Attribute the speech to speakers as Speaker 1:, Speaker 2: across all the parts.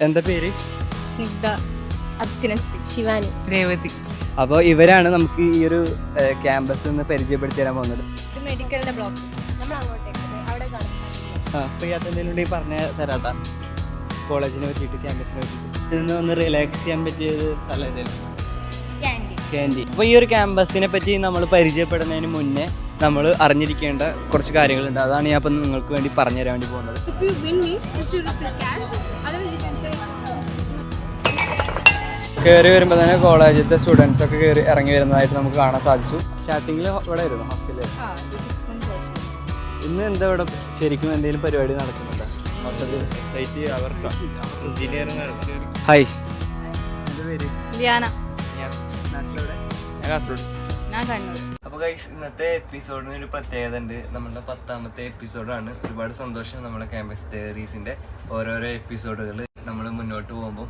Speaker 1: എന്താ പേര്?
Speaker 2: സ്നിഗ്ധ, അപ്സിനശ്രീ, ശിവാനി, രേവതി.
Speaker 1: അപ്പോൾ ഇവരാണ് നമുക്ക് ഈ ഒരു ക്യാമ്പസ് നിന്ന് പരിചയപ്പെടുത്തി തരാൻ പോകുന്നത്.
Speaker 2: ഇത് മെഡിക്കലിന്റെ ബ്ലോക്ക്. നമ്മൾ അങ്ങോട്ടേക്ക് അവിടെ
Speaker 1: ഫ്രീ ആയിട്ട് എന്തെങ്കിലും ഉണ്ടെങ്കിൽ പറഞ്ഞ് തരാട്ടാ. കോളേജിനെ പറ്റിയിട്ട്, ക്യാമ്പസിനെ പറ്റിയിട്ട് ഇതിൽ ഒന്ന് റിലാക്സ് ചെയ്യാൻ പറ്റിയ സ്ഥലം ഏതായാലും ക്യാൻഡി. അപ്പോൾ ഈ ഒരു ക്യാമ്പസിനെ പറ്റി നമ്മൾ പരിചയപ്പെടുന്നതിന് മുന്നേ നമ്മൾ അറിഞ്ഞിരിക്കേണ്ട കുറച്ച് കാര്യങ്ങളുണ്ട്. അതാണ് ഞാൻ ഇപ്പം നിങ്ങൾക്ക് വേണ്ടി പറഞ്ഞു തരാൻ വേണ്ടി പോകുന്നത്. കയറി വരുമ്പോൾ തന്നെ കോളേജിലത്തെ സ്റ്റുഡൻസ് ഒക്കെ കയറി ഇറങ്ങി വരുന്നതായിട്ട് നമുക്ക് കാണാൻ സാധിച്ചു. സ്റ്റാർട്ടിങ്ങിൽ ഇവിടെ ആയിരുന്നു ഹോസ്റ്റലിൽ. ഇന്ന് ഇവിടെ ശരിക്കും എന്തെങ്കിലും പരിപാടി നടക്കുന്നുണ്ടോ? ഹായ്, അപ്പോൾ ഗൈസ്, ഇന്നത്തെ എപ്പിസോഡിന് ഒരു പ്രത്യേകത ഉണ്ട്. നമ്മളുടെ 10ാമത്തെ എപ്പിസോഡാണ്. ഒരുപാട് സന്തോഷം. നമ്മുടെ ക്യാമ്പസ് ഡയറീസിൻ്റെ ഓരോരോ എപ്പിസോഡുകൾ നമ്മൾ മുന്നോട്ട് പോകുമ്പോൾ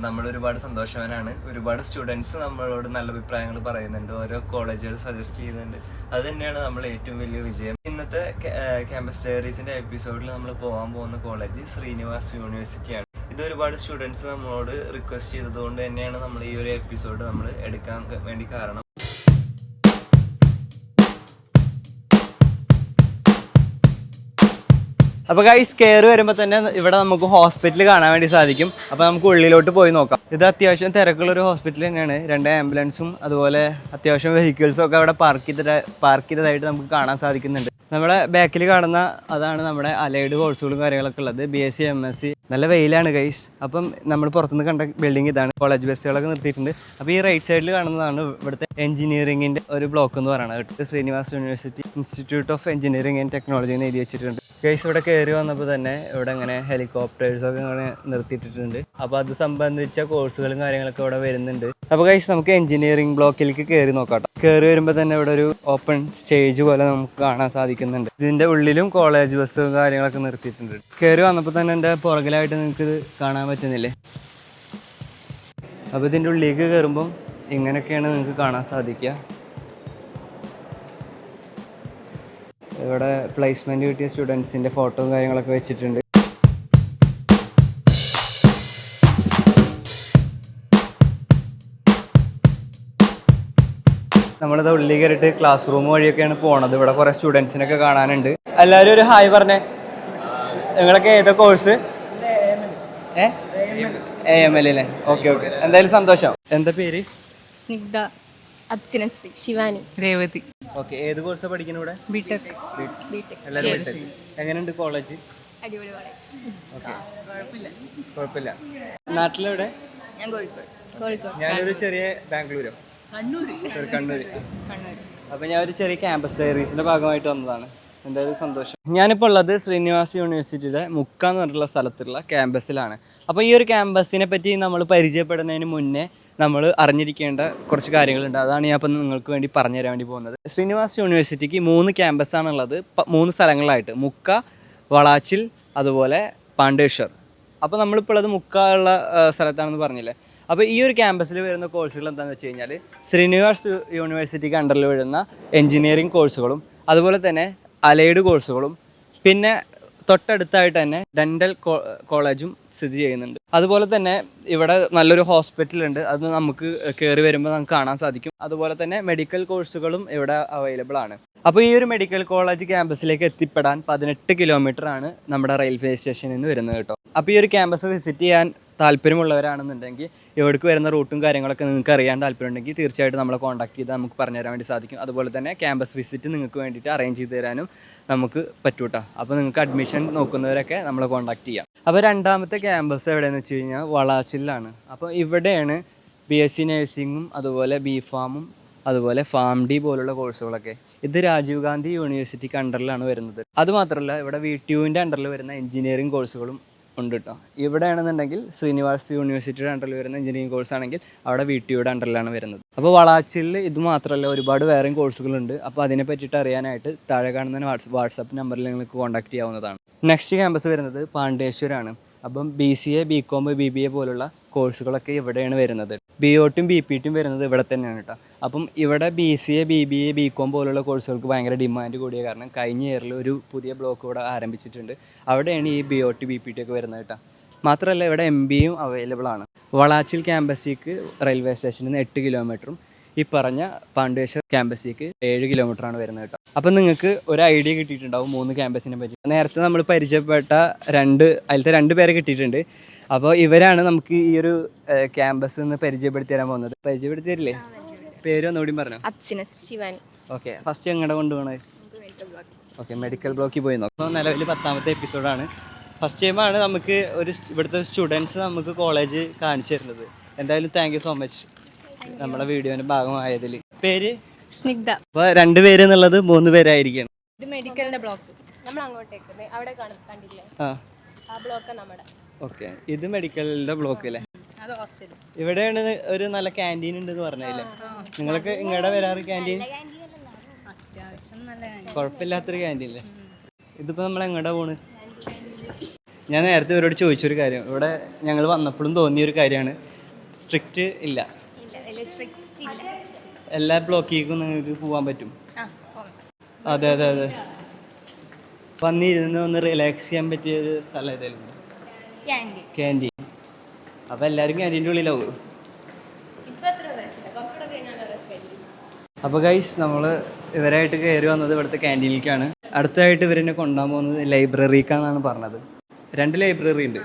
Speaker 1: നമ്മൾ ഒരുപാട് സന്തോഷവാനാണ്. ഒരുപാട് സ്റ്റുഡൻസ് നമ്മളോട് നല്ല അഭിപ്രായങ്ങൾ പറയുന്നുണ്ട്, ഓരോ കോളേജുകൾ സജസ്റ്റ് ചെയ്യുന്നുണ്ട്. അത് തന്നെയാണ് നമ്മൾ ഏറ്റവും വലിയ വിജയം. ഇന്നത്തെ ക്യാമ്പസ് ഡയറീസിൻ്റെ എപ്പിസോഡിൽ നമ്മൾ പോകാൻ പോകുന്ന കോളേജ് ശ്രീനിവാസ് യൂണിവേഴ്സിറ്റിയാണ്. ഇത് ഒരുപാട് സ്റ്റുഡൻസ് നമ്മളോട് റിക്വസ്റ്റ് ചെയ്തതുകൊണ്ട് തന്നെയാണ് നമ്മൾ ഈ ഒരു എപ്പിസോഡ് നമ്മൾ എടുക്കാൻ വേണ്ടി കാരണം. അപ്പോൾ ഗൈസ്, കയറി വരുമ്പോൾ തന്നെ ഇവിടെ നമുക്ക് ഹോസ്പിറ്റൽ കാണാൻ വേണ്ടി സാധിക്കും. അപ്പോൾ നമുക്ക് ഉള്ളിലോട്ട് പോയി നോക്കാം. ഇത് അത്യാവശ്യം തിരക്കുള്ളൊരു ഹോസ്പിറ്റൽ തന്നെയാണ്. 2 ആംബുലൻസും അതുപോലെ അത്യാവശ്യം വെഹിക്കിൾസും ഒക്കെ അവിടെ പാർക്ക് ചെയ്തതായിട്ട് നമുക്ക് കാണാൻ സാധിക്കുന്നുണ്ട്. നമ്മുടെ ബാക്കിൽ കാണുന്ന അതാണ് നമ്മുടെ അലൈഡ് കോഴ്സുകളും കാര്യങ്ങളൊക്കെ ഉള്ളത്. BSc MSc. നല്ല വെയിലാണ് ഗൈസ്. അപ്പം നമ്മൾ പുറത്തുനിന്ന് കണ്ട ബിൽഡിംഗ് ഇതാണ്. കോളേജ് ബസ്സുകളൊക്കെ നിർത്തിയിട്ടുണ്ട്. അപ്പോൾ ഈ റൈറ്റ് സൈഡിൽ കാണുന്നതാണ് ഇവിടുത്തെ എഞ്ചിനീയറിംഗിൻ്റെ ഒരു ബ്ലോക്ക് എന്ന് പറയുന്നത്. Srinivas university institute of engineering and technology എന്ന് എഴുതി വെച്ചിട്ടുണ്ട്. ഗൈസ്, ഇവിടെ കയറി വന്നപ്പോൾ തന്നെ ഇവിടെ ഇങ്ങനെ ഹെലികോപ്റ്റേഴ്സൊക്കെ ഇങ്ങനെ നിർത്തിയിട്ടിട്ടുണ്ട്. അപ്പോൾ അത് സംബന്ധിച്ച കോഴ്സുകളും കാര്യങ്ങളൊക്കെ ഇവിടെ വരുന്നുണ്ട്. അപ്പോൾ ഗൈസ്, നമുക്ക് എഞ്ചിനീയറിംഗ് ബ്ലോക്കിലേക്ക് കയറി നോക്കാം. കയറി വരുമ്പോൾ തന്നെ ഇവിടെ ഒരു ഓപ്പൺ സ്റ്റേജ് പോലെ നമുക്ക് കാണാൻ സാധിക്കുന്നുണ്ട്. ഇതിൻ്റെ ഉള്ളിലും കോളേജ് ബസ്സും കാര്യങ്ങളൊക്കെ നിർത്തിയിട്ടുണ്ട്. കയറി വന്നപ്പോൾ തന്നെ എൻ്റെ പുറകിലായിട്ട് നിങ്ങൾക്കിത് കാണാൻ പറ്റുന്നില്ലേ? അപ്പോൾ ഇതിൻ്റെ ഉള്ളിലേക്ക് കയറുമ്പം ഇങ്ങനെയൊക്കെയാണ് നിങ്ങൾക്ക് കാണാൻ സാധിക്കുക. ഇവിടെ പ്ലേസ്മെൻറ്റ് കിട്ടിയ സ്റ്റുഡൻസിൻ്റെ ഫോട്ടോയും കാര്യങ്ങളൊക്കെ വെച്ചിട്ടുണ്ട്. നമ്മളിത് ഉള്ളിൽ കയറിയിട്ട് ക്ലാസ് റൂം വഴിയൊക്കെയാണ് പോണത്. ഇവിടെ കുറേ സ്റ്റുഡൻസിനൊക്കെ കാണാനുണ്ട്. എല്ലാവരും ഒരു ഹായ് പറഞ്ഞേ. നിങ്ങളൊക്കെ ഏതാ കോഴ്സ്? AML അല്ലേ? ഓക്കെ. എന്തായാലും സന്തോഷം. എന്താ പേര്?
Speaker 2: സ്നിഗ്ധ, അപ്സിനശ്രീ, ശിവാനി, രേവതി.
Speaker 1: ഓക്കെ. ഏത് കോഴ്സാണ് പഠിക്കുന്നത് ഇവിടെ?
Speaker 2: ബിടെക്.
Speaker 1: എല്ലാവരും ബിടെക്. എങ്ങനെയുണ്ട് കോളേജ്?
Speaker 2: അടിപൊളി കോളേജ്.
Speaker 1: ഓക്കെ, കുഴപ്പമില്ല. നാട്ടിലെവിടെ?
Speaker 2: ഞാൻ കോഴിക്കോട്.
Speaker 1: ഞാനൊരു ചെറിയ ബാംഗ്ലൂരോ, കണ്ണൂര്. അപ്പോൾ ഞാൻ ഒരു ചെറിയ ക്യാമ്പസ് ഡയറീസിൻ്റെ ഭാഗമായിട്ട് വന്നതാണ്. എന്തായാലും സന്തോഷം. ഞാനിപ്പോൾ ഉള്ളത് ശ്രീനിവാസ് യൂണിവേഴ്സിറ്റിയുടെ മുക്ക എന്ന് പറഞ്ഞിട്ടുള്ള സ്ഥലത്തുള്ള ക്യാമ്പസിലാണ്. അപ്പോൾ ഈ ഒരു ക്യാമ്പസിനെ പറ്റി നമ്മൾ പരിചയപ്പെടുന്നതിന് മുന്നേ നമ്മൾ അറിഞ്ഞിരിക്കേണ്ട കുറച്ച് കാര്യങ്ങളുണ്ട്. അതാണ് ഞാൻ ഇപ്പം നിങ്ങൾക്ക് വേണ്ടി പറഞ്ഞു തരാൻ വേണ്ടി പോകുന്നത്. ശ്രീനിവാസ് യൂണിവേഴ്സിറ്റിക്ക് 3 ക്യാമ്പസാണുള്ളത്. 3 സ്ഥലങ്ങളായിട്ട്: മുക്ക, വളാച്ചിൽ, അതുപോലെ പാണ്ഡേശ്വർ. അപ്പോൾ നമ്മളിപ്പോൾ ഉള്ളത് മുക്ക ഉള്ള സ്ഥലത്താണെന്ന് പറഞ്ഞില്ലേ. അപ്പോൾ ഈ ഒരു ക്യാമ്പസിൽ വരുന്ന കോഴ്സുകൾ എന്താണെന്ന് വെച്ച് കഴിഞ്ഞാൽ ശ്രീനിവാസ് യൂണിവേഴ്സിറ്റിക്ക് അണ്ടറിൽ വരുന്ന എഞ്ചിനീയറിംഗ് കോഴ്സുകളും അതുപോലെ തന്നെ അലൈഡ് കോഴ്സുകളും പിന്നെ തൊട്ടടുത്തായിട്ട് തന്നെ ഡെൻ്റൽ കോളേജും സ്ഥിതി ചെയ്യുന്നുണ്ട്. അതുപോലെ തന്നെ ഇവിടെ നല്ലൊരു ഹോസ്പിറ്റലുണ്ട്. അത് നമുക്ക് കയറി വരുമ്പോൾ നമുക്ക് കാണാൻ സാധിക്കും. അതുപോലെ തന്നെ മെഡിക്കൽ കോഴ്സുകളും ഇവിടെ അവൈലബിൾ ആണ്. അപ്പോൾ ഈ ഒരു മെഡിക്കൽ കോളേജ് ക്യാമ്പസിലേക്ക് എത്തിപ്പെടാൻ 18 കിലോമീറ്ററാണ് നമ്മുടെ റെയിൽവേ സ്റ്റേഷനിൽ നിന്ന് വരുന്നത് കേട്ടോ. അപ്പോൾ ഈ ഒരു ക്യാമ്പസ് വിസിറ്റ് ചെയ്യാൻ താല്പര്യമുള്ളവരാണെന്നുണ്ടെങ്കിൽ ഇവിടേക്ക് വരുന്ന റൂട്ടും കാര്യങ്ങളൊക്കെ നിങ്ങൾക്ക് അറിയാൻ താല്പര്യമുണ്ടെങ്കിൽ തീർച്ചയായിട്ടും നമ്മളെ കോൺടാക്ട് ചെയ്താൽ നമുക്ക് പറഞ്ഞുതരാൻ വേണ്ടി സാധിക്കും. അതുപോലെ തന്നെ ക്യാമ്പസ് വിസിറ്റ് നിങ്ങൾക്ക് വേണ്ടിയിട്ട് അറേഞ്ച് ചെയ്ത് തരാനും നമുക്ക് പറ്റും കേട്ടോ. അപ്പോൾ നിങ്ങൾക്ക് അഡ്മിഷൻ നോക്കുന്നവരൊക്കെ നമ്മളെ കോൺടാക്ട് ചെയ്യാം. അപ്പോൾ 2ാമത്തെ ക്യാമ്പസ് എവിടെയെന്ന് വെച്ച് കഴിഞ്ഞാൽ വളാച്ചിലാണ്. അപ്പോൾ ഇവിടെയാണ് BSc നഴ്സിംഗും അതുപോലെ BPharm അതുപോലെ PharmD പോലുള്ള കോഴ്സുകളൊക്കെ. ഇത് രാജീവ് ഗാന്ധി യൂണിവേഴ്സിറ്റിക്ക് അണ്ടറിലാണ് വരുന്നത്. അതുമാത്രമല്ല ഇവിടെ VTUവിൻ്റെ അണ്ടറിൽ വരുന്ന എഞ്ചിനീയറിംഗ് കോഴ്സുകളും ഉണ്ട് കേട്ടോ. ഇവിടെയാണെന്നുണ്ടെങ്കിൽ ശ്രീനിവാസ് യൂണിവേഴ്സിറ്റിയുടെ അണ്ടറിൽ വരുന്ന എഞ്ചിനീയറിംഗ് കോഴ്സ് ആണെങ്കിൽ അവിടെ VTUയുടെ അണ്ടറിലാണ് വരുന്നത്. അപ്പോൾ വളാച്ചിൽ ഇത് മാത്രമല്ല ഒരുപാട് വേറെയും കോഴ്സുകളുണ്ട്. അപ്പോൾ അതിനെ പറ്റിയിട്ട് അറിയാനായിട്ട് താഴെ കാണുന്ന വാട്സാപ്പ് നമ്പറിൽ നിങ്ങൾക്ക് കോൺടാക്ട് ചെയ്യാവുന്നതാണ്. നെക്സ്റ്റ് ക്യാമ്പസ് വരുന്നത് പാണ്ഡേശ്വരാണ്. അപ്പം BCA BCom BBA പോലുള്ള കോഴ്സുകളൊക്കെ ഇവിടെയാണ് വരുന്നത്. BOട്ടും BPട്ടും വരുന്നത് ഇവിടെ തന്നെയാണ് കേട്ടോ. അപ്പം ഇവിടെ BCA BBA BCom പോലുള്ള കോഴ്സുകൾക്ക് ഭയങ്കര ഡിമാൻഡ് കൂടിയ കാരണം കഴിഞ്ഞ ഇയറിൽ ഒരു പുതിയ ബ്ലോക്ക് ഇവിടെ ആരംഭിച്ചിട്ടുണ്ട്. അവിടെയാണ് ഈ BOT BPT ഒക്കെ വരുന്നത് കേട്ടോ. മാത്രമല്ല ഇവിടെ MBAയും അവൈലബിൾ ആണ്. വളാച്ചിൽ ക്യാമ്പസിലേക്ക് റെയിൽവേ സ്റ്റേഷനിൽ നിന്ന് 8 കിലോമീറ്ററും ഈ പറഞ്ഞ പാണ്ഡ്വേശ്വർ ക്യാമ്പസിലേക്ക് 7 കിലോമീറ്ററാണ് വരുന്നത് കേട്ടോ. അപ്പം നിങ്ങൾക്ക് ഒരു ഐഡിയ കിട്ടിയിട്ടുണ്ടാവും 3 ക്യാമ്പസിനെ പറ്റി. നേരത്തെ നമ്മൾ പരിചയപ്പെട്ട അതിലത്തെ 2 പേരെ കിട്ടിയിട്ടുണ്ട്. അപ്പോൾ ഇവരാണ് നമുക്ക് ഈ ഒരു ക്യാമ്പസ് എന്ന് പരിചയപ്പെടുത്തി തരാൻ പോകുന്നത്. പരിചയപ്പെടുത്തി തരില്ലേ? പേര് ഒന്നുകൂടി പറഞ്ഞു.
Speaker 2: അപ്സിനസ് ശിവാനി.
Speaker 1: ഓക്കെ, ഫസ്റ്റ് എങ്ങടെ കൊണ്ടുപോകണേ? ഓക്കെ, മെഡിക്കൽ ബ്ലോക്കിൽ പോയി നോക്കാം. അപ്പോൾ നിലവിൽ 10ാമത്തെ എപ്പിസോഡാണ്. ഫസ്റ്റ് ടൈമാണ് നമുക്ക് ഇവിടുത്തെ സ്റ്റുഡൻസ് നമുക്ക് കോളേജ് കാണിച്ചു തരുന്നത്. എന്തായാലും താങ്ക് യു സോ മച്ച് നമ്മുടെ വീഡിയോന്റെ ഭാഗമായതിൽ. പേര്
Speaker 2: സ്നിഗ്ധ.
Speaker 1: അപ്പോൾ 2 പേര് എന്നുള്ളത് 3 പേരായിരിക്കണം.
Speaker 2: ഇത് മെഡിക്കലിന്റെ ബ്ലോക്ക്. നമ്മൾ അങ്ങോട്ടേക്ക് അവിടെ കണ്ടില്ലേ? ആ ബ്ലോക്ക് നമ്മുടെ.
Speaker 1: ഓക്കെ, ഇത് മെഡിക്കലിന്റെ ബ്ലോക്ക് അല്ലേ? ഇവിടെയാണ് ഒരു നല്ല ക്യാൻറ്റീൻ ഉണ്ടെന്ന് പറഞ്ഞല്ലേ? നിങ്ങൾക്ക് ഇങ്ങടെ വരാറ് ക്യാൻറ്റീൻ? കുഴപ്പമില്ലാത്തൊരു ക്യാൻറ്റീൻ അല്ലേ? ഇതിപ്പോ നമ്മൾ എങ്ങോട്ടാ പോണ്? ഞാൻ നേരത്തെ ഇവരോട് ചോദിച്ചൊരു കാര്യം, ഇവിടെ ഞങ്ങൾ വന്നപ്പോഴും തോന്നിയൊരു കാര്യമാണ്, സ്ട്രിക്റ്റ് ഇല്ല. എല്ലാ ബ്ലോക്കിലേക്കും നിങ്ങൾക്ക് പോകാൻ പറ്റും. അതെ അതെ അതെ, വന്നിരുന്ന് ഒന്ന് റിലാക്സ് ചെയ്യാൻ പറ്റിയ ഒരു സ്ഥലം ഏതായാലും ക്യാൻറ്റീൻ. അപ്പം എല്ലാവരും ക്യാൻറ്റീൻ്റെ ഉള്ളിലാവും. അപ്പോൾ ഗൈസ് നമ്മൾ ഇവരായിട്ട് കയറി വന്നത് ഇവിടുത്തെ ക്യാൻറ്റീനിലേക്കാണ്. അടുത്തായിട്ട് ഇവരെന്നെ കൊണ്ടുപോകാൻ പോകുന്നത് ലൈബ്രറിക്കാന്നാണ് പറഞ്ഞത്. 2 ലൈബ്രറി ഉണ്ട്.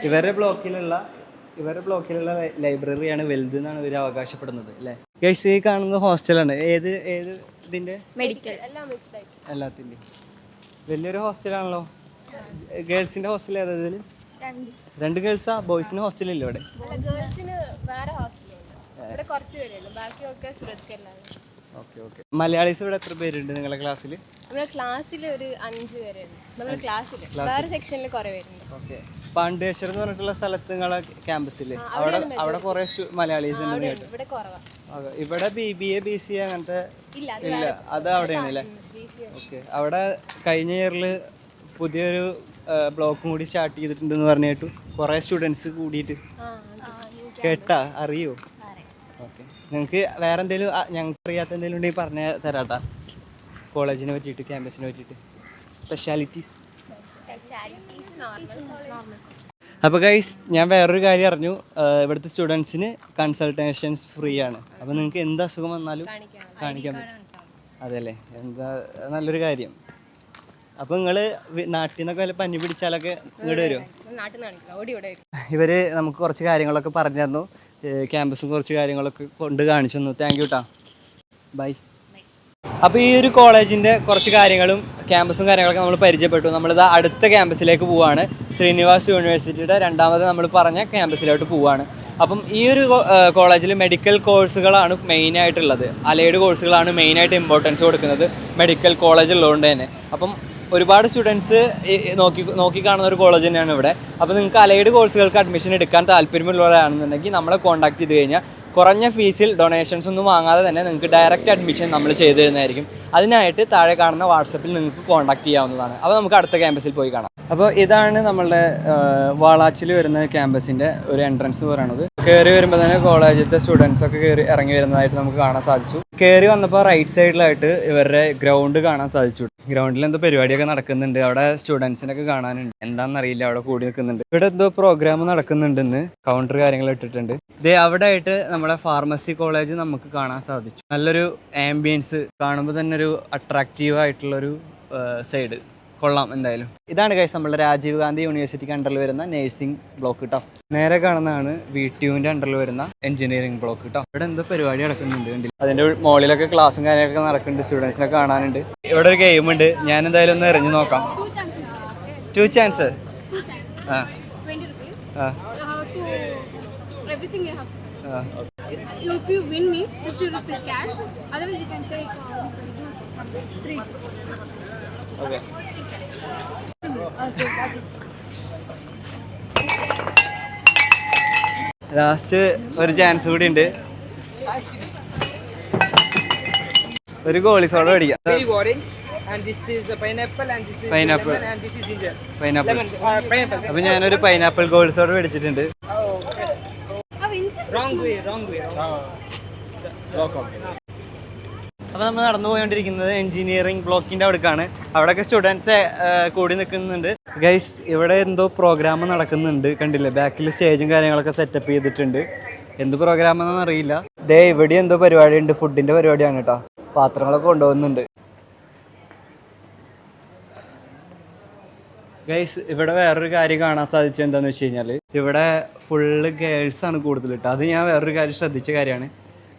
Speaker 1: ഇവരുടെ ബ്ലോക്കിലുള്ള ലൈബ്രറിയാണ് വലുത് എന്നാണ് ഇവർ അവകാശപ്പെടുന്നത് അല്ലേ? ഗൈസ് ഈ കാണുന്ന ഹോസ്റ്റലാണ്. ഏത് ഇതിൻ്റെ?
Speaker 2: മെഡിക്കൽ
Speaker 1: എല്ലാത്തിൻ്റെയും വലിയൊരു ഹോസ്റ്റലാണല്ലോ. ഗേൾസിൻ്റെ ഹോസ്റ്റൽ ഏതാ ഇതിൽ? 2 ഗേൾസാ? ബോയ്സിന് ഹോസ്റ്റലില്ല ഇവിടെ? Okay okay. മലയാളീസ് ഇവിടെ എത്ര പേരുണ്ട് നിങ്ങളുടെ ക്ലാസ്സിൽ?
Speaker 2: ക്ലാസ്സിൽ ഒരു 5 പേരുണ്ട്. നമ്മുടെ ക്ലാസ്സിൽ വേറെ സെക്ഷനിൽ കുറേ പേരുണ്ട്.
Speaker 1: ഓക്കെ. പാണ്ഡ്വേശ്വർ എന്ന് പറഞ്ഞിട്ടുള്ള സ്ഥലത്ത് നിങ്ങളെ ക്യാമ്പസിൽ അവിടെ കുറേ മലയാളീസ് ഉണ്ട് കേട്ടോ.
Speaker 2: ഇവിടെ കുറവാ.
Speaker 1: ഇവിടെ BBA BCA അങ്ങനത്തെ ഇല്ല, അത് അവിടെയാണ് അല്ലേ? ഓക്കെ. അവിടെ കഴിഞ്ഞ ഇയറിൽ പുതിയൊരു ബ്ലോക്കും കൂടി സ്റ്റാർട്ട് ചെയ്തിട്ടുണ്ടെന്ന് പറഞ്ഞു കേട്ടു. കുറേ സ്റ്റുഡൻസ് കൂടിയിട്ട് കേട്ടാ? അറിയോ? ഓക്കെ. നിങ്ങൾക്ക് വേറെ എന്തെങ്കിലും ഞങ്ങൾക്ക് അറിയാത്ത എന്തെങ്കിലും ഉണ്ടെങ്കിൽ പറഞ്ഞ് തരാട്ടാ, കോളേജിനെ പറ്റിയിട്ട് ക്യാമ്പസിനെ പറ്റിയിട്ട് സ്പെഷ്യാലിറ്റീസ്. അപ്പോൾ ഗൈസ് ഞാൻ വേറൊരു കാര്യം അറിഞ്ഞു, ഇവിടുത്തെ സ്റ്റുഡൻസിന് കൺസൾട്ടേഷൻസ് ഫ്രീ ആണ്. അപ്പോൾ നിങ്ങൾക്ക് എന്ത് അസുഖം വന്നാലും കാണിക്കാൻ പറ്റും. അതെല്ലേ, എന്താ നല്ലൊരു കാര്യം. അപ്പോൾ നിങ്ങൾ നാട്ടിൽ നിന്നൊക്കെ വല്ല പനി പിടിച്ചാലൊക്കെ ഇങ്ങോട്ട് വരുമോ? ഇവർ നമുക്ക് കുറച്ച് കാര്യങ്ങളൊക്കെ പറഞ്ഞു തന്നു, ക്യാമ്പസും കുറച്ച് കാര്യങ്ങളൊക്കെ കൊണ്ട് കാണിച്ചു തന്നു. താങ്ക് യു ട്ടാ, ബൈ. അപ്പോൾ ഈ ഒരു കോളേജിൻ്റെ കുറച്ച് കാര്യങ്ങളും ക്യാമ്പസും കാര്യങ്ങളൊക്കെ നമ്മൾ പരിചയപ്പെട്ടു. നമ്മളിത് അടുത്ത ക്യാമ്പസിലേക്ക് പോവുകയാണ്. ശ്രീനിവാസ് യൂണിവേഴ്സിറ്റിയുടെ 2ാമത് നമ്മൾ പറഞ്ഞ ക്യാമ്പസിലോട്ട് പോവുകയാണ്. അപ്പം ഈ ഒരു കോളേജിൽ മെഡിക്കൽ കോഴ്സുകളാണ് മെയിനായിട്ടുള്ളത്. അലൈഡ് കോഴ്സുകളാണ് മെയിനായിട്ട് ഇമ്പോർട്ടൻസ് കൊടുക്കുന്നത് മെഡിക്കൽ കോളേജ് ഉള്ളതുകൊണ്ട് തന്നെ. അപ്പം ഒരുപാട് സ്റ്റുഡൻസ് നോക്കി കാണുന്ന ഒരു കോളേജ് തന്നെയാണ് ഇവിടെ. അപ്പോൾ നിങ്ങൾക്ക് അലൈഡ് കോഴ്സുകൾക്ക് അഡ്മിഷൻ എടുക്കാൻ താല്പര്യമുള്ളവരാണെന്നുണ്ടെങ്കിൽ നമ്മളെ കോൺടാക്ട് ചെയ്ത് കഴിഞ്ഞാൽ കുറഞ്ഞ ഫീസിൽ ഡൊണേഷൻസ് ഒന്നും വാങ്ങാതെ തന്നെ നിങ്ങൾക്ക് ഡയറക്റ്റ് അഡ്മിഷൻ നമ്മൾ ചെയ്തു തരുന്നതായിരിക്കും. അതിനായിട്ട് താഴെ കാണുന്ന വാട്സപ്പിൽ നിങ്ങൾക്ക് കോൺടാക്ട് ചെയ്യാവുന്നതാണ്. അപ്പോൾ നമുക്ക് അടുത്ത ക്യാമ്പസിൽ പോയി കാണാം. അപ്പോൾ ഇതാണ് നമ്മളുടെ വാളാച്ചിൽ വരുന്ന ക്യാമ്പസിൻ്റെ ഒരു എൻട്രൻസ് പറയുന്നത്. കയറി വരുമ്പോൾ തന്നെ കോളേജിലത്തെ സ്റ്റുഡൻസൊക്കെ ഇറങ്ങി വരുന്നതായിട്ട് നമുക്ക് കാണാൻ സാധിച്ചു. കയറി വന്നപ്പോൾ റൈറ്റ് സൈഡിലായിട്ട് ഇവരുടെ ഗ്രൗണ്ട് കാണാൻ സാധിച്ചു. ഗ്രൗണ്ടിൽ എന്തോ പരിപാടിയൊക്കെ നടക്കുന്നുണ്ട്. അവിടെ സ്റ്റുഡൻസിനൊക്കെ കാണാനുണ്ട്, എന്താണെന്നറിയില്ല, അവിടെ കൂടി നിൽക്കുന്നുണ്ട്. ഇവിടെ എന്തോ പ്രോഗ്രാം നടക്കുന്നുണ്ടെന്ന് കൗണ്ടർ കാര്യങ്ങൾ ഇട്ടിട്ടുണ്ട്. ഇതേ അവിടെ ആയിട്ട് നമ്മുടെ ഫാർമസി കോളേജ് നമുക്ക് കാണാൻ സാധിച്ചു. നല്ലൊരു ആംബിയൻസ് കാണുമ്പോൾ തന്നെ ഒരു അട്രാക്റ്റീവ് ആയിട്ടുള്ളൊരു സൈഡ് കൊള്ളാം എന്തായാലും. ഇതാണ് ഗൈസ് നമ്മുടെ രാജീവ് ഗാന്ധി യൂണിവേഴ്സിറ്റിക്ക് അണ്ടറിൽ വരുന്ന നഴ്സിംഗ് ബ്ലോക്ക് കേട്ടോ. നേരെ കാണുന്നതാണ് VTUവിൻ്റെ അണ്ടറിൽ വരുന്ന എഞ്ചിനീയറിംഗ് ബ്ലോക്ക് കേട്ടോ. ഇവിടെ എന്തോ പരിപാടി നടക്കുന്നുണ്ട് കണ്ടില്ല? അതിൻ്റെ മുകളിലൊക്കെ ക്ലാസ്സും കാര്യങ്ങളൊക്കെ നടക്കുന്നുണ്ട്, സ്റ്റുഡൻസിനെ കാണാനുണ്ട്. ഇവിടെ ഒരു ഗെയിം ഉണ്ട്, ഞാൻ എന്തായാലും ഒന്ന് എറിഞ്ഞു നോക്കാം. 2 chance.
Speaker 2: If you win means 50 rupees cash. Otherwise you can take juice from 3.
Speaker 1: Okay. Last ഒരു ചാൻസ് കൂടി ഉണ്ട്. ഒരു ഗോളി സോഡ മേടിക്കാം. പൈനാപ്പിൾ. അപ്പൊ ഞാനൊരു പൈനാപ്പിൾ ഗോളി സോഡ മേടിച്ചിട്ടുണ്ട്. അപ്പോൾ നമ്മൾ നടന്നു പോയിക്കൊണ്ടിരിക്കുന്നത് എഞ്ചിനീയറിംഗ് ബ്ലോക്കിൻ്റെ അവിടേക്കാണ്. അവിടെയൊക്കെ സ്റ്റുഡൻസ് കൂടി നിൽക്കുന്നുണ്ട്. ഗൈസ് ഇവിടെ എന്തോ പ്രോഗ്രാം നടക്കുന്നുണ്ട്, കണ്ടില്ലേ ബാക്കിൽ സ്റ്റേജും കാര്യങ്ങളൊക്കെ സെറ്റപ്പ് ചെയ്തിട്ടുണ്ട്. എന്ത് പ്രോഗ്രാം എന്നൊന്നും അറിയില്ല. ദേ ഇവിടെ എന്തോ പരിപാടി ഉണ്ട്, ഫുഡിന്റെ പരിപാടിയാണ് കേട്ടോ. പാത്രങ്ങളൊക്കെ കൊണ്ടുപോകുന്നുണ്ട്. ഗൈസ് ഇവിടെ വേറൊരു കാര്യം കാണാൻ സാധിച്ചത് എന്താണെന്ന് വെച്ച് കഴിഞ്ഞാൽ ഇവിടെ ഫുള്ള് ഗേൾസാണ് കൂടുതൽ കേട്ടോ. അത് ഞാൻ വേറൊരു കാര്യം ശ്രദ്ധിച്ച കാര്യമാണ്.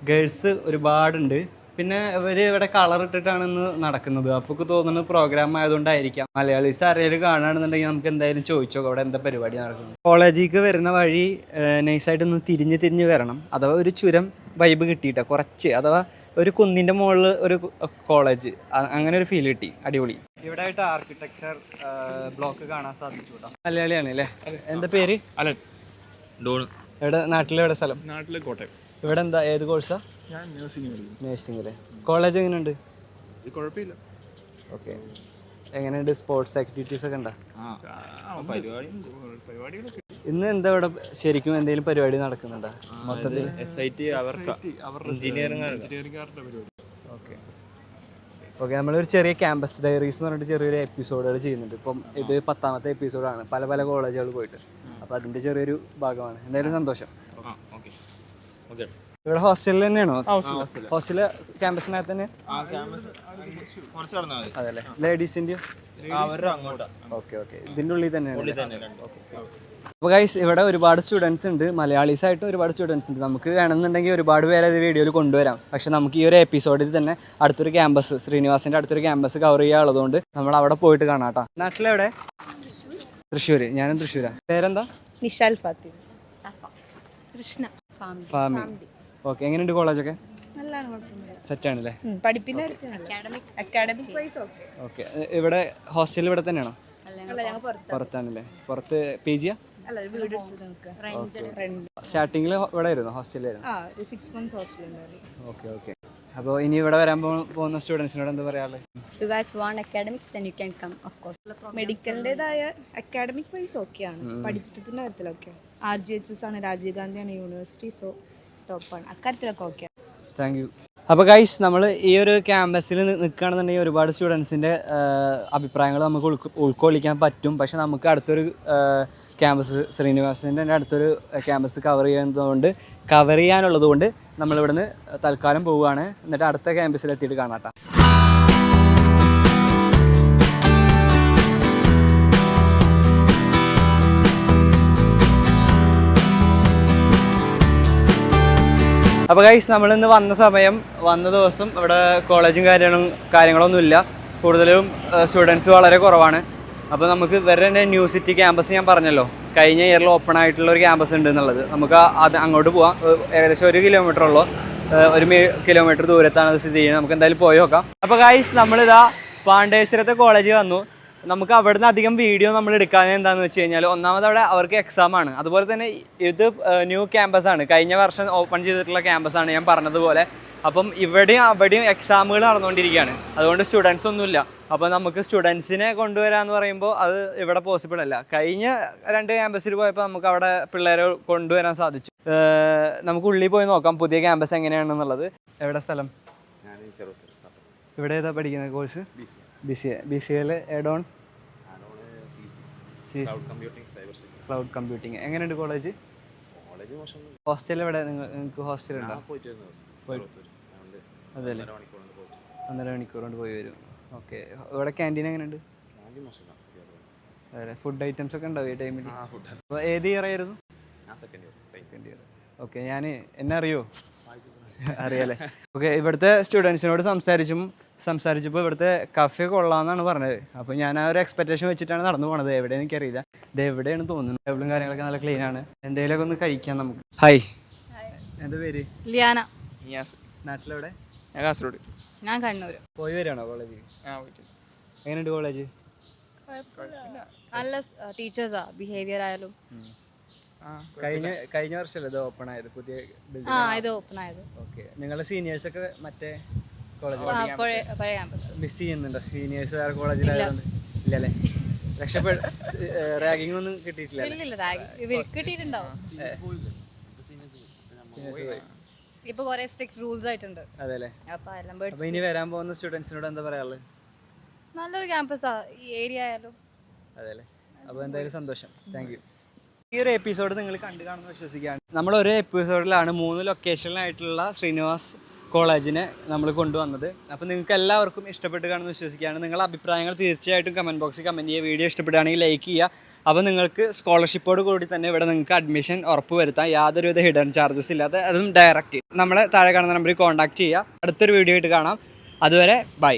Speaker 1: ഗേൾസ് ഒരുപാടുണ്ട്. പിന്നെ ഇവർ ഇവിടെ കളർ ഇട്ടിട്ടാണ് ഇന്ന് നടക്കുന്നത്. അപ്പോൾ തോന്നുന്നത് പ്രോഗ്രാം ആയതുകൊണ്ടായിരിക്കാം. മലയാളീസ് ആരെങ്കിലും കാണുകയാണെന്നുണ്ടെങ്കിൽ നമുക്ക് എന്തായാലും ചോദിച്ചോ അവിടെ എന്താ പരിപാടി നടക്കുന്നത്. കോളേജിലേക്ക് വരുന്ന വഴി നൈസായിട്ടൊന്ന് തിരിഞ്ഞ് വരണം. അഥവാ ഒരു ചുരം വൈബ് കിട്ടിയിട്ടാ കുറച്ച്, അഥവാ ഒരു കുന്നിൻ്റെ മുകളിൽ ഒരു കോളേജ്, അങ്ങനെ ഒരു ഫീൽ കിട്ടി. അടിപൊളി. ഇവിടെ ആയിട്ട് ആർക്കിടെക്ചർ ബ്ലോക്ക് കാണാൻ സാധിച്ചു കേട്ടോ. മലയാളിയാണ് അല്ലേ? എന്താ പേര്? അലൻ. എവിടെ നാട്ടിലെവിടെ സ്ഥലം? നാട്ടിലെ കോട്ടയം. ഇവിടെ എന്താ ഏത് കോഴ്സാ? ഞാൻ നേഴ്സിംഗ് അല്ലേ. കോളേജ് എങ്ങനെയുണ്ട്? കുഴപ്പമില്ല. ഓക്കെ. എങ്ങനെയുണ്ട്? സ്പോർട്സ് ആക്ടിവിറ്റീസ് ഒക്കെ ഉണ്ടോ? ഇന്ന് എന്താ ഇവിടെ ശരിക്കും എന്തെങ്കിലും പരിപാടി നടക്കുന്നുണ്ടോ? മൊത്തത്തിൽ ഓക്കെ. നമ്മളൊരു ചെറിയ ക്യാമ്പസ് ഡയറീസ് എന്ന് പറഞ്ഞിട്ട് ചെറിയൊരു എപ്പിസോഡുകൾ ചെയ്യുന്നുണ്ട്. ഇപ്പം ഇത് 10ാമത്തെ എപ്പിസോഡാണ്. പല കോളേജുകൾ പോയിട്ട്, അപ്പോൾ അതിൻ്റെ ചെറിയൊരു ഭാഗമാണ്. എന്തായാലും സന്തോഷം. ഇവിടെ ഹോസ്റ്റലിൽ തന്നെയാണോ? ഹോസ്റ്റല് ക്യാമ്പസിനകത്ത് തന്നെ? അതല്ലേ. ലേഡീസിൻ്റെയോ? ഓക്കെ. ഇതിൻ്റെ ഉള്ളിൽ തന്നെയാണ്. അപ്പോൾ ഗൈസ് ഇവിടെ ഒരുപാട് സ്റ്റുഡൻസ് ഉണ്ട്, മലയാളീസ് ആയിട്ട് ഒരുപാട് സ്റ്റുഡൻസ് ഉണ്ട്. നമുക്ക് വേണമെന്നുണ്ടെങ്കിൽ ഒരുപാട് പേരെ ഇത് വീഡിയോയിൽ കൊണ്ടുവരാം. പക്ഷെ നമുക്ക് ഈ ഒരു എപ്പിസോഡിൽ തന്നെ അടുത്തൊരു ക്യാമ്പസ്, ശ്രീനിവാസിൻ്റെ അടുത്തൊരു ക്യാമ്പസ് കവർ ചെയ്യാനുള്ളതുകൊണ്ട് നമ്മൾ അവിടെ പോയിട്ട് കാണാം കേട്ടോ. നാട്ടിലെവിടെ? തൃശ്ശൂർ. ഞാനും തൃശ്ശൂരാണ്. പേരെന്താ?
Speaker 2: നിഷാൽ ഫാത്തിമ. കൃഷ്ണ
Speaker 1: ഫാമി. ഓക്കെ. എങ്ങനെയുണ്ട് കോളേജൊക്കെ? സെറ്റാണല്ലേ? ഓക്കെ. ഇവിടെ ഹോസ്റ്റൽ ഇവിടെ തന്നെയാണോ? പുറത്താണല്ലേ? പുറത്ത് PG? സ്റ്റാർട്ടിങ്ങിൽ ഇവിടെ ആയിരുന്നു, ഹോസ്റ്റലിലായിരുന്നു? ഓക്കെ. അപ്പോൾ ഇനി ഇവിടെ വരാൻ പോകുന്ന സ്റ്റുഡൻസിനോട് എന്താ പറയാനുള്ളത്?
Speaker 3: മെഡിക്കലിൻ്റെതായ അക്കാഡമിക് വൈസ് ഓക്കെയാണ്, പഠിത്തത്തിൻ്റെ കാര്യത്തിലൊക്കെ. RGHS ആണ്, രാജീവ് ഗാന്ധിയാണ് യൂണിവേഴ്സിറ്റി, സോ ടോപ്പാണ് അക്കാര്യത്തിലൊക്കെ ഓക്കെ.
Speaker 1: Thank you. അപ്പോൾ ഗൈസ് നമ്മൾ ഈ ഒരു ക്യാമ്പസിൽ നിൽക്കുകയാണെന്നുണ്ടെങ്കിൽ ഒരുപാട് സ്റ്റുഡൻസിൻ്റെ അഭിപ്രായങ്ങൾ നമുക്ക് ഉൾക്കൊള്ളിക്കാൻ പറ്റും. പക്ഷെ നമുക്ക് അടുത്തൊരു ക്യാമ്പസ്, ശ്രീനിവാസിൻ്റെ അടുത്തൊരു ക്യാമ്പസ് കവർ ചെയ്യാനുള്ളത് കൊണ്ട് നമ്മളിവിടുന്ന് തൽക്കാലം പോവുകയാണ്. എന്നിട്ട് അടുത്ത ക്യാമ്പസിലെത്തിയിട്ട് കാണാം. അപ്പോൾ ഗൈസ് നമ്മളിന്ന് വന്ന ദിവസം ഇവിടെ കോളേജും കാര്യങ്ങളൊന്നുമില്ല. കൂടുതലും സ്റ്റുഡൻസ് വളരെ കുറവാണ്. അപ്പോൾ നമുക്ക് ഇവരുടെ ന്യൂ സിറ്റി ക്യാമ്പസ് ഞാൻ പറഞ്ഞല്ലോ, കഴിഞ്ഞ ഇയറിൽ ഓപ്പൺ ആയിട്ടുള്ള ഒരു ക്യാമ്പസ് ഉണ്ട് എന്നുള്ളത്. നമുക്ക് അത് അങ്ങോട്ട് പോവാം. ഏകദേശം 1 കിലോമീറ്ററുള്ളൂ, 1 കിലോമീറ്റർ ദൂരത്താണ് അത് സ്ഥിതി ചെയ്യുന്നത്. നമുക്ക് എന്തായാലും പോയി നോക്കാം. അപ്പോൾ ഗൈസ് നമ്മളിതാ പാണ്ഡേശ്വരത്തെ കോളേജിൽ വന്നു. നമുക്ക് അവിടുന്ന് അധികം വീഡിയോ നമ്മൾ എടുക്കാൻ എന്താണെന്ന് വെച്ച് കഴിഞ്ഞാൽ, ഒന്നാമത് അവിടെ അവർക്ക് എക്സാമാണ്. അതുപോലെ തന്നെ ഇത് ന്യൂ ക്യാമ്പസാണ്, കഴിഞ്ഞ വർഷം ഓപ്പൺ ചെയ്തിട്ടുള്ള ക്യാമ്പസാണ് ഞാൻ പറഞ്ഞതുപോലെ. അപ്പം ഇവിടെയും അവിടെയും എക്സാമുകൾ നടന്നുകൊണ്ടിരിക്കുകയാണ്. അതുകൊണ്ട് സ്റ്റുഡൻസ് ഒന്നുമില്ല. അപ്പോൾ നമുക്ക് സ്റ്റുഡൻസിനെ കൊണ്ടുവരാമെന്ന് പറയുമ്പോൾ അത് ഇവിടെ പോസിബിൾ അല്ല. കഴിഞ്ഞ 2 ക്യാമ്പസിൽ പോയപ്പോൾ നമുക്ക് അവിടെ പിള്ളേരെ കൊണ്ടുവരാൻ സാധിച്ചു. നമുക്ക് ഉള്ളിൽ പോയി നോക്കാം പുതിയ ക്യാമ്പസ് എങ്ങനെയാണെന്നുള്ളത്. എവിടെ സ്ഥലം? ഇവിടെ ഏതാ പഠിക്കുന്നത് course? BCA add on cloud computing. എങ്ങനെയുണ്ട് കോളേജ്? ഹോസ്റ്റൽ എവിടെ? നിങ്ങൾക്ക് ഹോസ്റ്റൽ ഉണ്ടോ? അതല്ലേ, 1.5 മണിക്കൂർ കൊണ്ട് പോയി വരും. ഓക്കെ. ഇവിടെ ക്യാൻറ്റീൻ എങ്ങനെയുണ്ട്? അതെ. ഫുഡ് ഐറ്റംസ് ഒക്കെ ഉണ്ടാവും ഈ ടൈമിൽ? അപ്പോൾ ഏത് ഇയർ ആയിരുന്നു? Second year. ഓക്കെ. എന്നെ അറിയോ? അറിയാലേ. ഓക്കെ. ഇവിടുത്തെ സ്റ്റുഡൻസിനോട് സംസാരിച്ചപ്പോൾ ഇവിടുത്തെ കഫേ കൊള്ളാമെന്നാണ് പറഞ്ഞത്. അപ്പോൾ ഞാൻ ആ ഒരു എക്സ്പെക്റ്റേഷൻ വെച്ചിട്ടാണ് നടന്നു പോണത്. എവിടെയെന്ന് എനിക്കറിയില്ല. ഇത് എവിടെയാണ് തോന്നുന്നു. ടേബിളും കാര്യങ്ങളൊക്കെ നല്ല ക്ലീൻ ആണ്. എന്തെങ്കിലുമൊക്കെ ഒന്ന് കഴിക്കാം നമുക്ക്. ഹായ്, എന്താ പേര്?
Speaker 4: ലിയാന.
Speaker 1: നാട്ടിലെവിടെ?
Speaker 4: ഞാൻ കാസർഗോഡ്. ഞാൻ കണ്ണൂർ.
Speaker 1: പോയി വരികയാണോ കോളേജ്? എങ്ങനെയുണ്ട് കോളേജ്?
Speaker 4: നല്ല ടീച്ചേഴ്സാ, ബിഹേവിയർ ആയാലും.
Speaker 1: കഴിഞ്ഞ വർഷമല്ലേ ഇത് ഓപ്പൺ ആയത്, പുതിയ
Speaker 4: ഇത് ഓപ്പൺ ആയത്?
Speaker 1: ഓക്കെ. നിങ്ങളുടെ സീനിയേഴ്സ് ഒക്കെ മറ്റേ
Speaker 4: പഴയ ക്യാമ്പസ്
Speaker 1: മിസ് ചെയ്യുന്നുണ്ടോ? സീനിയേഴ്സ് വേറെ കോളേജിലായതുകൊണ്ട്? ഇല്ലല്ലേ. റാഗിംഗ് ഒന്നും കിട്ടിയിട്ടില്ല?
Speaker 4: കിട്ടിയിട്ടുണ്ടാവും. ഇപ്പൊ കുറെ സ്ട്രിക്ട് റൂൾസ് ആയിട്ടുണ്ട്.
Speaker 1: അതെല്ലേ. അപ്പൊ ഇനി വരാൻ പോകുന്ന സ്റ്റുഡൻസിനോട് എന്താ പറയാനുള്ളത്?
Speaker 4: നല്ലൊരു ക്യാമ്പസാ, ഈ ഏരിയ ആയാലും.
Speaker 1: അതെല്ലേ. അപ്പോൾ എന്തായാലും സന്തോഷം. Thank you. ഈ ഒരു എപ്പിസോഡ് നിങ്ങൾ കണ്ടു കാണുമെന്ന് വിശ്വസിക്കുകയാണ്. നമ്മൾ ഒരു എപ്പിസോഡിലാണ് 3 ലൊക്കേഷനിലായിട്ടുള്ള ശ്രീനിവാസ് കോളേജിനെ നമ്മൾ കൊണ്ടുവന്നത്. അപ്പോൾ നിങ്ങൾക്ക് എല്ലാവർക്കും ഇഷ്ടപ്പെട്ട് കാണുമെന്ന് വിശ്വസിക്കുകയാണ്. നിങ്ങളുടെ അഭിപ്രായങ്ങൾ തീർച്ചയായിട്ടും കമൻറ്റ് ബോക്സിൽ കമൻറ്റ് ചെയ്യുക. വീഡിയോ ഇഷ്ടപ്പെടുകയാണെങ്കിൽ ലൈക്ക് ചെയ്യുക. അപ്പോൾ നിങ്ങൾക്ക് സ്കോളർഷിപ്പോട് കൂടി തന്നെ ഇവിടെ നിങ്ങൾക്ക് അഡ്മിഷൻ ഉറപ്പ് വരുത്താം, യാതൊരുവിധ ഹിഡൻ ചാർജസ് ഇല്ലാതെ, അതും ഡയറക്റ്റ്. നമ്മളെ താഴെ കാണുന്ന നമ്പറിൽ കോൺടാക്ട് ചെയ്യുക. അടുത്തൊരു വീഡിയോ ആയിട്ട് കാണാം. അതുവരെ ബൈ.